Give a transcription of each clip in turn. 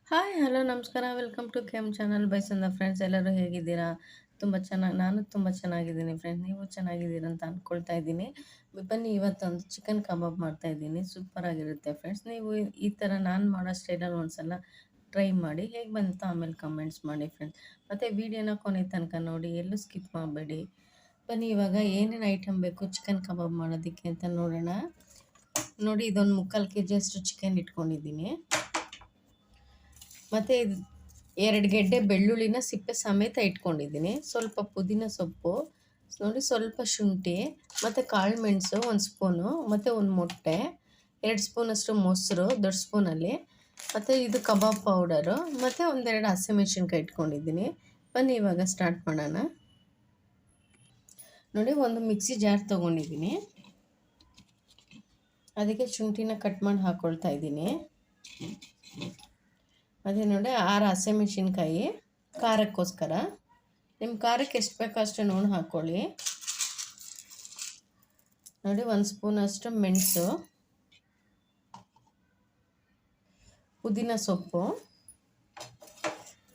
Hi hello ನಮಸ್ಕಾರ welcome to ಕೆಮ್ channel ಬೈಸಂದ friends ಎಲ್ಲರೂ ಹೇಗಿದ್ದೀರಾ? ನಾನು ತುಂಬ ಚೆನ್ನಾಗಿದ್ದೀನಿ ಫ್ರೆಂಡ್ಸ್. ನೀವು ಚೆನ್ನಾಗಿದ್ದೀರಾ ಅಂತ ಅಂದ್ಕೊಳ್ತಾ ಇದ್ದೀನಿ. ಬನ್ನಿ ಇವತ್ತೊಂದು ಚಿಕನ್ ಕಬಾಬ್ ಮಾಡ್ತಾ ಇದ್ದೀನಿ. ಸೂಪರಾಗಿರುತ್ತೆ ಫ್ರೆಂಡ್ಸ್. ನೀವು ಈ ಥರ ನಾನು ಮಾಡೋ ಸ್ಟೈಲಲ್ಲಿ ಒಂದ್ಸಲ ಟ್ರೈ ಮಾಡಿ, ಹೇಗೆ ಬಂತು ಆಮೇಲೆ ಕಮೆಂಟ್ಸ್ ಮಾಡಿ ಫ್ರೆಂಡ್ಸ್. ಮತ್ತು ವಿಡಿಯೋನ ಕೊನೆ ತನಕ ನೋಡಿ, ಎಲ್ಲೂ ಸ್ಕಿಪ್ ಮಾಡಬೇಡಿ. ಬನ್ನಿ ಇವಾಗ ಏನೇನು ಐಟಮ್ ಬೇಕು ಚಿಕನ್ ಕಬಾಬ್ ಮಾಡೋದಕ್ಕೆ ಅಂತ ನೋಡೋಣ. ನೋಡಿ, ಇದೊಂದು 3/4 kg ಅಷ್ಟು ಚಿಕನ್ ಇಟ್ಕೊಂಡಿದ್ದೀನಿ. ಮತ್ತು 2 ಗೆಡ್ಡೆ ಬೆಳ್ಳುಳ್ಳಿನ ಸಿಪ್ಪೆ ಸಮೇತ ಇಟ್ಕೊಂಡಿದ್ದೀನಿ. ಸ್ವಲ್ಪ ಪುದೀನ ಸೊಪ್ಪು, ನೋಡಿ ಸ್ವಲ್ಪ ಶುಂಠಿ, ಮತ್ತು ಕಾಳು ಮೆಣಸು 1 ಸ್ಪೂನು, ಮತ್ತು 1 ಮೊಟ್ಟೆ, 2 ಸ್ಪೂನಷ್ಟು ಮೊಸರು ದೊಡ್ಡ ಸ್ಪೂನಲ್ಲಿ, ಮತ್ತು ಇದು ಕಬಾಬ್ ಪೌಡರು, ಮತ್ತು 1-2 ಹಸಿಮೆಣ್ಸಿನ್ಕಾಯಿ ಇಟ್ಕೊಂಡಿದ್ದೀನಿ. ಬನ್ನಿ ಇವಾಗ ಸ್ಟಾರ್ಟ್ ಮಾಡೋಣ. ನೋಡಿ, ಒಂದು ಮಿಕ್ಸಿ ಜಾರ್ ತೊಗೊಂಡಿದ್ದೀನಿ. ಅದಕ್ಕೆ ಶುಂಠಿನ ಕಟ್ ಮಾಡಿ ಹಾಕ್ಕೊಳ್ತಾ ಇದ್ದೀನಿ. ಅದೇ ನೋಡಿ 6 ಹಸಿಮೆಣ್ಸಿನ್ಕಾಯಿ ಖಾರಕ್ಕೋಸ್ಕರ. ನಿಮ್ಮ ಖಾರಕ್ಕೆ ಎಷ್ಟು ಬೇಕೋ ಅಷ್ಟು ನೋಡಿ ಹಾಕ್ಕೊಳ್ಳಿ. ನೋಡಿ 1 ಸ್ಪೂನಷ್ಟು ಮೆಣಸು, ಪುದೀನ ಸೊಪ್ಪು,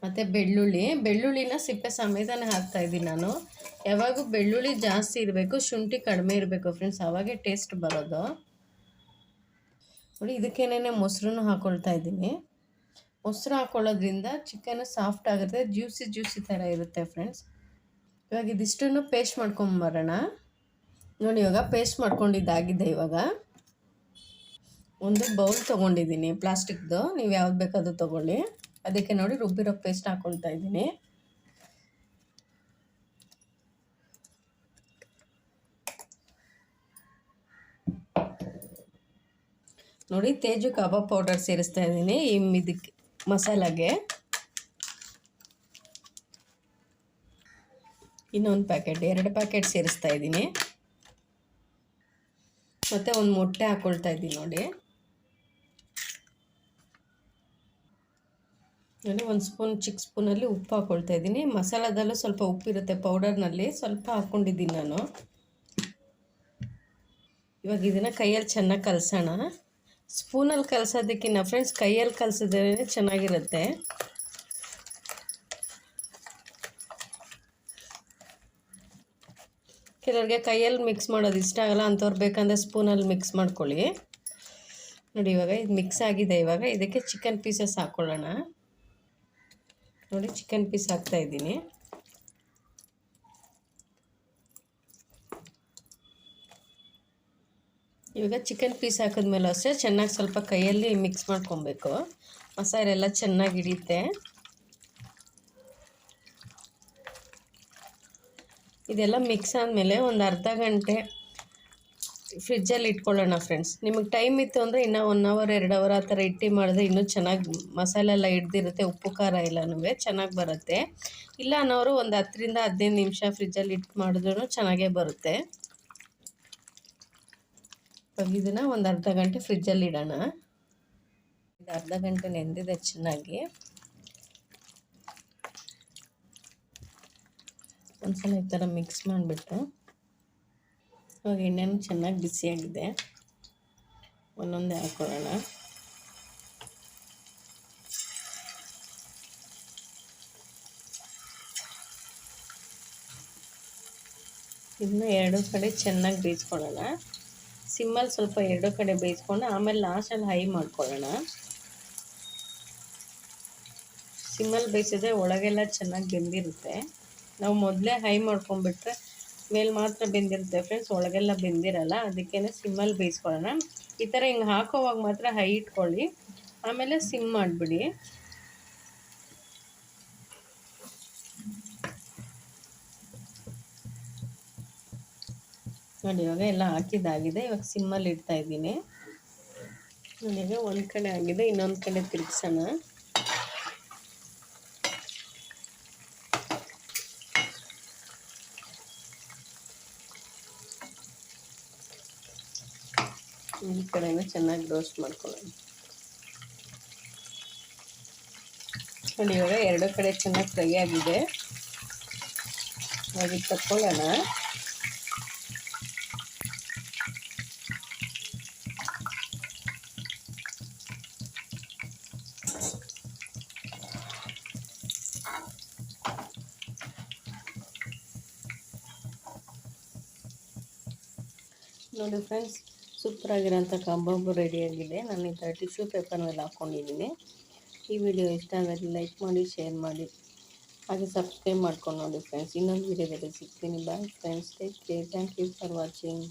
ಮತ್ತು ಬೆಳ್ಳುಳ್ಳಿನ ಸಿಪ್ಪೆ ಸಮೇತನೇ ಹಾಕ್ತಾಯಿದ್ದೀನಿ ನಾನು. ಯಾವಾಗೂ ಬೆಳ್ಳುಳ್ಳಿ ಜಾಸ್ತಿ ಇರಬೇಕು, ಶುಂಠಿ ಕಡಿಮೆ ಇರಬೇಕು ಫ್ರೆಂಡ್ಸ್, ಆವಾಗೇ ಟೇಸ್ಟ್ ಬರೋದು. ನೋಡಿ, ಇದಕ್ಕೇನೆ ಮೊಸರನ್ನು ಹಾಕ್ಕೊಳ್ತಾ ಇದ್ದೀನಿ. ಮೊಸರು ಹಾಕ್ಕೊಳ್ಳೋದ್ರಿಂದ ಚಿಕನ್ ಸಾಫ್ಟ್ ಆಗುತ್ತೆ, ಜ್ಯೂಸಿ ಥರ ಇರುತ್ತೆ ಫ್ರೆಂಡ್ಸ್. ಇವಾಗ ಇದಿಷ್ಟನ್ನು ಪೇಸ್ಟ್ ಮಾಡ್ಕೊಂಬರೋಣ. ನೋಡಿ, ಇವಾಗ ಪೇಸ್ಟ್ ಮಾಡ್ಕೊಂಡಿದ್ದಾಗಿದೆ. ಇವಾಗ ಒಂದು ಬೌಲ್ ತೊಗೊಂಡಿದ್ದೀನಿ ಪ್ಲಾಸ್ಟಿಕ್ದು, ನೀವು ಯಾವ್ದು ಬೇಕಾದ್ರೂ ತೊಗೊಳ್ಳಿ. ಅದಕ್ಕೆ ನೋಡಿ ರುಬ್ಬಿರೋ ಪೇಸ್ಟ್ ಹಾಕ್ಕೊಳ್ತಾ ಇದ್ದೀನಿ. ನೋಡಿ, ತೇಜು ಕಬಾಬ್ ಪೌಡರ್ ಸೇರಿಸ್ತಾ ಇದ್ದೀನಿ ಇದಕ್ಕೆ ಮಸಾಲಾಗೆ. ಇನ್ನೊಂದು ಪ್ಯಾಕೆಟ್, 2 ಪ್ಯಾಕೆಟ್ ಸೇರಿಸ್ತಾ ಇದ್ದೀನಿ. ಮತ್ತು 1 ಮೊಟ್ಟೆ ಹಾಕ್ಕೊಳ್ತಾ ಇದ್ದೀನಿ. ನೋಡಿ 1 ಸ್ಪೂನ್ ಚಿಕ್ಕ ಸ್ಪೂನಲ್ಲಿ ಉಪ್ಪು ಹಾಕ್ಕೊಳ್ತಾ ಇದ್ದೀನಿ. ಮಸಾಲದಲ್ಲೂ ಸ್ವಲ್ಪ ಉಪ್ಪಿರುತ್ತೆ, ಪೌಡರ್ನಲ್ಲಿ ಸ್ವಲ್ಪ ಹಾಕ್ಕೊಂಡಿದ್ದೀನಿ ನಾನು. ಇವಾಗ ಇದನ್ನು ಕೈಯಲ್ಲಿ ಚೆನ್ನಾಗಿ ಕಲಸೋಣ. ಸ್ಪೂನಲ್ಲಿ ಕಲಸೋದಕ್ಕಿಂತ ಫ್ರೆಂಡ್ಸ್ ಕೈಯಲ್ಲಿ ಕಲಸಿದ್ರೆ ಚೆನ್ನಾಗಿರುತ್ತೆ. ಕೆಲವ್ರಿಗೆ ಕೈಯಲ್ಲಿ ಮಿಕ್ಸ್ ಮಾಡೋದು ಇಷ್ಟ ಆಗಲ್ಲ, ಅಂಥವ್ರು ಬೇಕಂದರೆ ಸ್ಪೂನಲ್ಲಿ ಮಿಕ್ಸ್ ಮಾಡ್ಕೊಳ್ಳಿ. ನೋಡಿ, ಇವಾಗ ಇದು ಮಿಕ್ಸ್ ಆಗಿದೆ. ಇವಾಗ ಇದಕ್ಕೆ ಚಿಕನ್ ಪೀಸಸ್ ಹಾಕ್ಕೊಳ್ಳೋಣ. ನೋಡಿ, ಚಿಕನ್ ಪೀಸ್ ಹಾಕ್ತಾಯಿದ್ದೀನಿ. ಇವಾಗ ಚಿಕನ್ ಪೀಸ್ ಹಾಕಿದ್ಮೇಲೆ ಅಷ್ಟೇ ಚೆನ್ನಾಗಿ ಸ್ವಲ್ಪ ಕೈಯಲ್ಲಿ ಮಿಕ್ಸ್ ಮಾಡ್ಕೊಬೇಕು, ಮಸಾಲೆ ಎಲ್ಲ ಚೆನ್ನಾಗಿ ಹಿಡಿಯುತ್ತೆ. ಇದೆಲ್ಲ ಮಿಕ್ಸ್ ಆದಮೇಲೆ ಒಂದು ಅರ್ಧ ಗಂಟೆ ಫ್ರಿಜ್ಜಲ್ಲಿ ಇಟ್ಕೊಳ್ಳೋಣ ಫ್ರೆಂಡ್ಸ್. ನಿಮಗೆ ಟೈಮ್ ಇತ್ತು ಅಂದರೆ ಇನ್ನೂ 1 ಅವರ್ 2 ಅವರ್ ಆ ಥರ ಇಟ್ಟು ಮಾಡಿದ್ರೆ ಇನ್ನೂ ಚೆನ್ನಾಗಿ ಮಸಾಲೆ ಎಲ್ಲ ಹಿಡ್ದಿರುತ್ತೆ, ಉಪ್ಪು ಖಾರ ಎಲ್ಲನೂ ಚೆನ್ನಾಗಿ ಬರುತ್ತೆ. ಇಲ್ಲ ಅನ್ನೋರು ಒಂದು 10ರಿಂದ 15 ನಿಮಿಷ ಫ್ರಿಜ್ಜಲ್ಲಿ ಇಟ್ಟು ಮಾಡಿದ್ರೂ ಚೆನ್ನಾಗೇ ಬರುತ್ತೆ. ಇದನ್ನು ಒಂದು ಅರ್ಧ ಗಂಟೆ ಫ್ರಿಜ್ಜಲ್ಲಿ ಇಡೋಣ. ಇದು ಅರ್ಧ ಗಂಟೆ ನೆಂದಿದೆ ಚೆನ್ನಾಗಿ. ಒಂದ್ಸಲ ಈ ಥರ ಮಿಕ್ಸ್ ಮಾಡಿಬಿಟ್ಟು ಇವಾಗ ಎಣ್ಣೆನೂ ಚೆನ್ನಾಗಿ ಬಿಸಿಯಾಗಿದೆ, ಒಂದೊಂದೇ ಹಾಕ್ಕೊಳ್ಳೋಣ. ಇದನ್ನ 2 ಕಡೆ ಚೆನ್ನಾಗಿ ಬೇಯಿಸ್ಕೊಳ್ಳೋಣ. ಸಿಮ್ಮಲ್ಲಿ ಸ್ವಲ್ಪ 2 ಕಡೆ ಬೇಯಿಸ್ಕೊಂಡು ಆಮೇಲೆ ಲಾಸ್ಟಲ್ಲಿ ಹೈ ಮಾಡ್ಕೊಳ್ಳೋಣ. ಸಿಮ್ಮಲ್ಲಿ ಬೇಯಿಸಿದ್ರೆ ಒಳಗೆಲ್ಲ ಚೆನ್ನಾಗಿ ಬೆಂದಿರುತ್ತೆ. ನಾವು ಮೊದಲೇ ಹೈ ಮಾಡ್ಕೊಂಡ್ಬಿಟ್ರೆ ಮೇಲೆ ಮಾತ್ರ ಬೆಂದಿರುತ್ತೆ ಫ್ರೆಂಡ್ಸ್, ಒಳಗೆಲ್ಲ ಬೆಂದಿರಲ್ಲ. ಅದಕ್ಕೇ ಸಿಮ್ಮಲ್ಲಿ ಬೇಯಿಸ್ಕೊಳ್ಳೋಣ. ಈ ಥರ ಹಿಂಗೆ ಹಾಕೋವಾಗ ಮಾತ್ರ ಹೈ ಇಟ್ಕೊಳ್ಳಿ, ಆಮೇಲೆ ಸಿಮ್ ಮಾಡಿಬಿಡಿ. ನೋಡಿ, ಇವಾಗ ಎಲ್ಲ ಹಾಕಿದ್ದಾಗಿದೆ. ಇವಾಗ ಸಿಮ್ಮಲ್ಲಿ ಇಡ್ತಾ ಇದ್ದೀನಿ. ನನಗೆ ಒಂದು ಕಡೆ ಆಗಿದೆ, ಇನ್ನೊಂದು ಕಡೆ ತಿರುಗಿಸೋಣ. ಈ ಕಡೆನೂ ಚೆನ್ನಾಗಿ ರೋಸ್ಟ್ ಮಾಡ್ಕೊಳ್ಳೋಣ. ನೋಡಿ, ಇವಾಗ 2 ಕಡೆ ಚೆನ್ನಾಗಿ ಫ್ರೈ ಆಗಿದೆ. ಇವಾಗ ತಕ್ಕೊಳ್ಳೋಣ. ನೋಡಿ ಫ್ರೆಂಡ್ಸ್, ಸೂಪರಾಗಿರೋಂಥ ಕಬಾಬ್ ರೆಡಿಯಾಗಿದೆ. ನಾನು ಈ ಥರ ಟಿಶ್ಯೂ ಪೇಪರ್ ಮೇಲೆ ಹಾಕ್ಕೊಂಡಿದ್ದೀನಿ. ಈ ವಿಡಿಯೋ ಇಷ್ಟ ಆದರೆ ಲೈಕ್ ಮಾಡಿ, ಶೇರ್ ಮಾಡಿ, ಹಾಗೆ ಸಬ್ಸ್ಕ್ರೈಬ್ ಮಾಡ್ಕೊಂಡು ನೋಡಿ ಫ್ರೆಂಡ್ಸ್. ಇನ್ನೊಂದು ವಿಡಿಯೋದಲ್ಲಿ ಸಿಗ್ತೀನಿ. Bye friends, take care, thank you for watching.